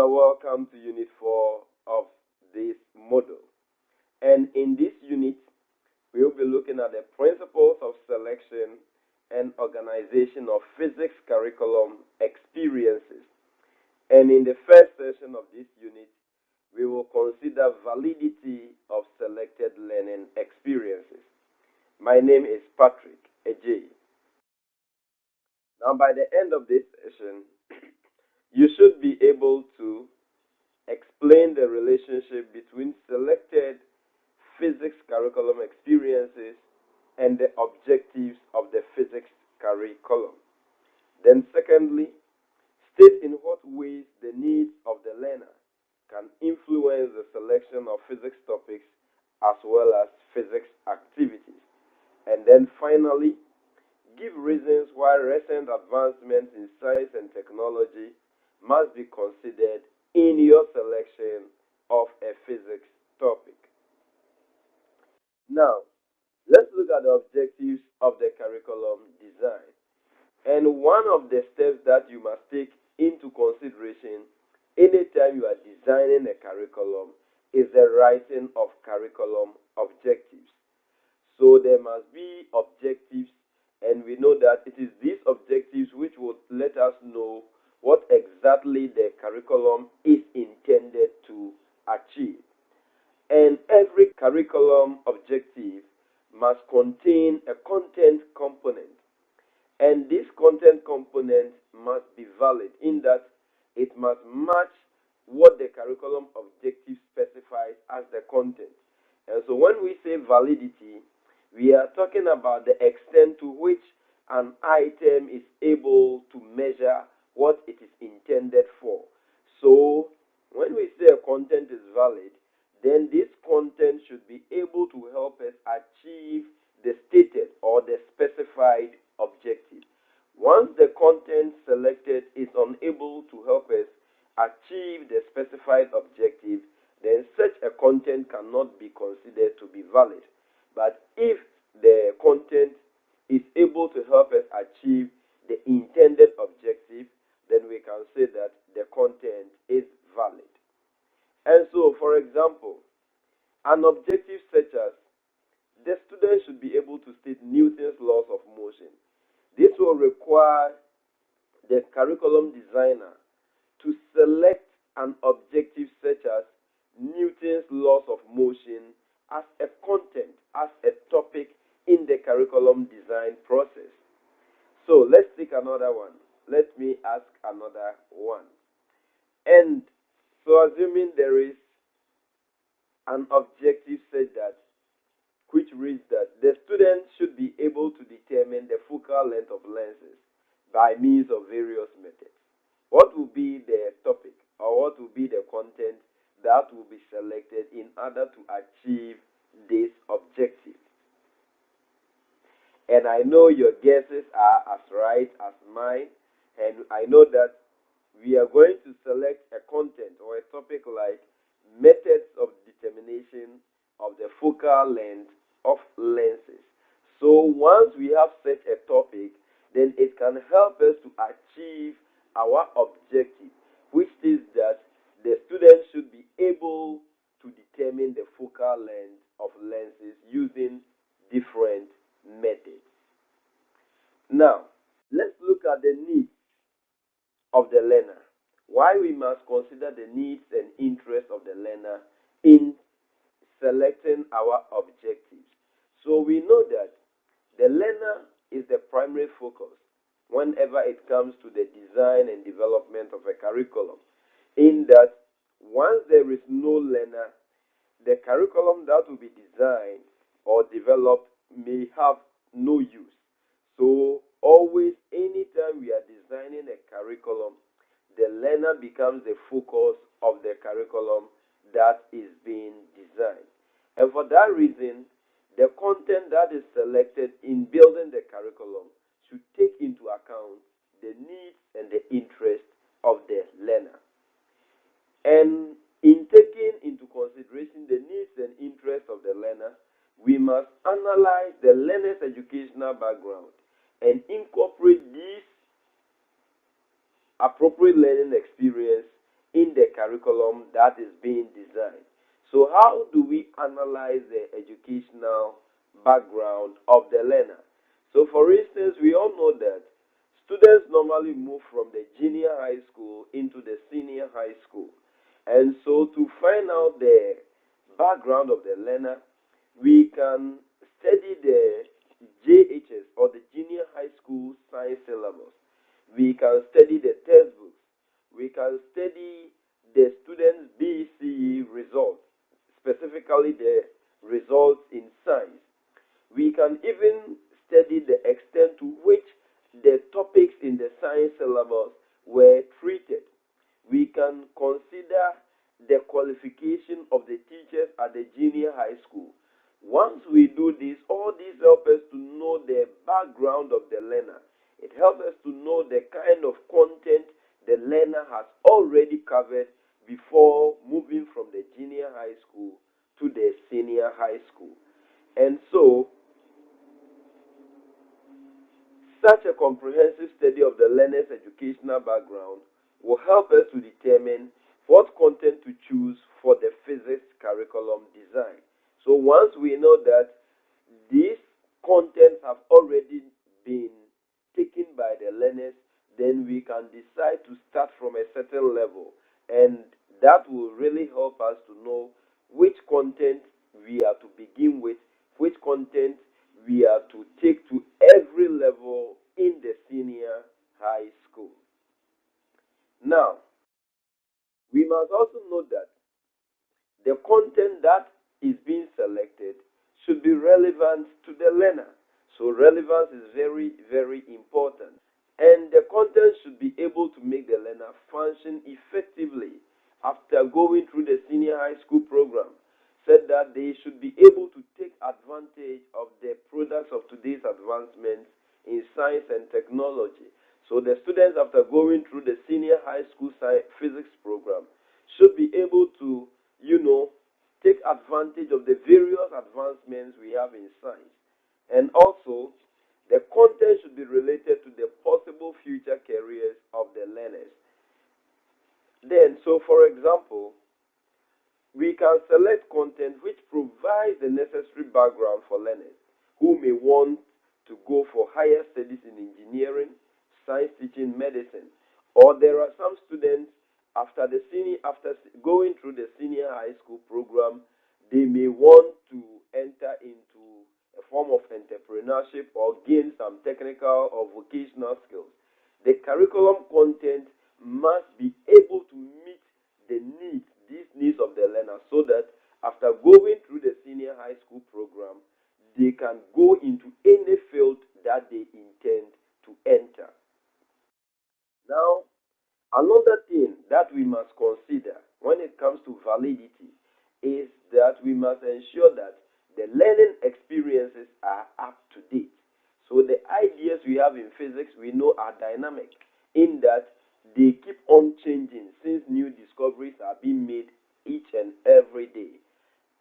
are welcome to Unit 4 of this module. And in this unit, we will be looking at the principles of selection and organization of physics curriculum experiences. And in the first session of this unit, we will consider validity of selected learning experiences. My name is Patrick Ejay. Now, by the end of this session, you should be able to explain the relationship between selected physics curriculum experiences and the objectives of the physics curriculum. Then secondly, state in what ways the needs of the learner can influence the selection of physics topics as well as physics activities. And then finally, give reasons why recent advancements in science and technology must be considered in your selection of a physics topic. Now, let's look at the objectives of the curriculum design. And one of the steps that you must take into consideration anytime you are designing a curriculum is the writing of curriculum objectives. So there must be objectives, and we know that it is these objectives which will let us know what exactly the curriculum is intended to achieve. And every curriculum objective must contain a content component. And this content component must be valid in that it must match what the curriculum objective specifies as the content. And so when we say validity, we are talking about the extent to which an item is able to measure what it is intended for. So when we say a content is valid, then this content should be able to help us achieve the stated or the specified objective. Once the content selected is unable to help us achieve the specified objective, then such a content cannot be considered to be valid. But if the content is able to help us achieve the intended objective, then we can say that the content is valid. And so, for example, an objective such as the student should be able to state Newton's laws of motion. This will require the curriculum designer to select an objective such as Newton's laws of motion as a content, as a topic in the curriculum design process. So let's take another one. Let me ask another one. And so assuming there is an objective such that which reads that the student should be able to determine the focal length of lenses by means of various methods. What will be the topic or what will be the content that will be selected in order to achieve this objective? And I know your guesses are as right as mine, and I know that we are going to select a content or a topic like methods of determination of the focal length of lenses. So once we have such a topic, then it can help us to achieve our objective, which is that the student should be able to determine the focal length of lenses using different methods. Now, let's look at the needs of the learner. Why we must consider the needs and interests of the learner in selecting our objectives. So we know that the learner is the primary focus whenever it comes to the design and development of a curriculum, in that once there is no learner, the curriculum that will be designed or developed may have no use. So always, anytime we are designing a curriculum, the learner becomes the focus of the curriculum that is being designed. And for that reason, the content that is selected in building the curriculum should take into account the needs and the interests of the learner. And in taking into consideration the needs and interests of the learner, we must analyze the learner's educational background and incorporate these appropriate learning experience in the curriculum that is being designed. So how do we analyze the educational background of the learner? So for instance, we all know that students normally move from the junior high school into the senior high school. And so to find out the background of the learner, we can study the JHS or the junior high school science syllabus. We can study the textbooks. We can study the students' BCE results, specifically the results in science. We can even study the extent to which the topics in the science syllabus were treated. We can consider the qualification of the teachers at the junior high school. Once we do this, all these help us to know the background of the learner. It helps us to know the kind of content the learner has already covered before moving from the junior high school to the senior high school. And so, such a comprehensive study of the learner's educational background will help us to determine what content to choose for the physics curriculum design. So once we know that these contents have already been taken by the learners, then we can decide to start from a certain level. And that will really help us to know which content we are to begin with, which content we are to take to every level in the senior high school. Now, we must also note that the content that is being selected should be relevant to the learner. So relevance is very, very important. And the content should be able to make the learner function effectively after going through the senior high school program. Said that they should be able to take advantage of the products of today's advancements in science and technology. So the students, after going through the senior high school physics program, should be able to, take advantage of the various advancements we have in science. And also, the content should be related to the possible future careers of the learners. Then, so for example, we can select content which provides the necessary background for learners who may want to go for higher studies in engineering, science teaching, medicine. Or there are some students after going through the senior high school program, they may want to enter into a form of entrepreneurship or gain some technical or vocational skills. The curriculum content must be able to meet these needs of the learner, so that after going through the senior high school program, they can go into any field that they intend to enter. Now, another thing that we must consider when it comes to validity is that we must ensure that the learning experiences are up to date. So the ideas we have in physics we know are dynamic, in that they keep on changing since new discoveries are being made each and every day.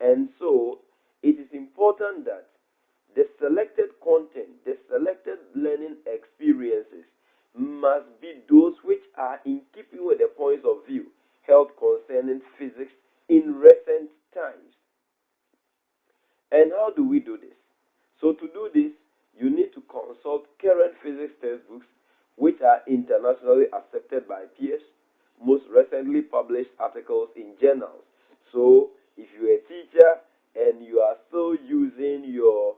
And so it is important that the selected content, the selected learning experiences must be those which are in keeping with the points of view held concerning physics in recent times. And how do we do this? So to do this, you need to consult current physics textbooks which are internationally accepted by peers, most recently published articles in journals. So if you're a teacher and you are still using your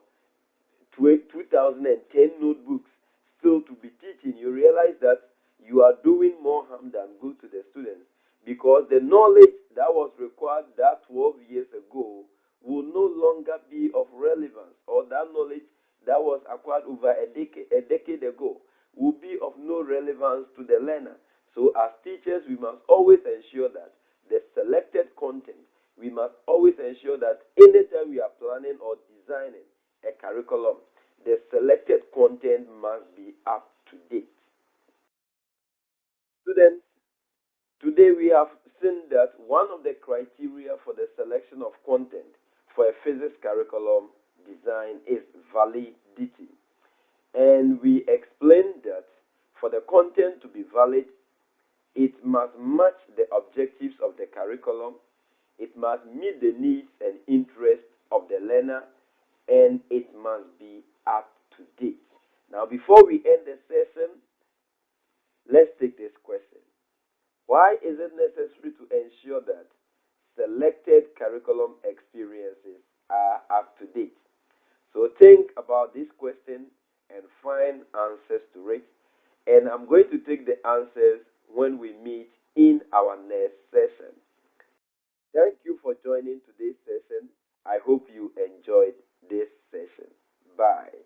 2010 notebooks still to be teaching, you realize that you are doing more harm than good to the students, because the knowledge that was required that 12 years ago will no longer be of relevance, or that knowledge that was acquired over a decade ago will be of no relevance to the learner. So as teachers, we must always ensure that the selected content, we must always ensure that anytime we are planning or designing a curriculum, the selected content must be up to date. Students, today we have seen that one of the criteria for the selection of content for a physics curriculum design is validity. And we explained that for the content to be valid, it must match the objectives of the curriculum, it must meet the needs and interests of the learner, and it must be up to date. Now, before we end the session, let's take this question. Why is it necessary to ensure that selected curriculum experiences are up to date? So think about this question and find answers to it. And I'm going to take the answers when we meet in our next session. Thank you for joining today's session. I hope you enjoyed this session. Bye.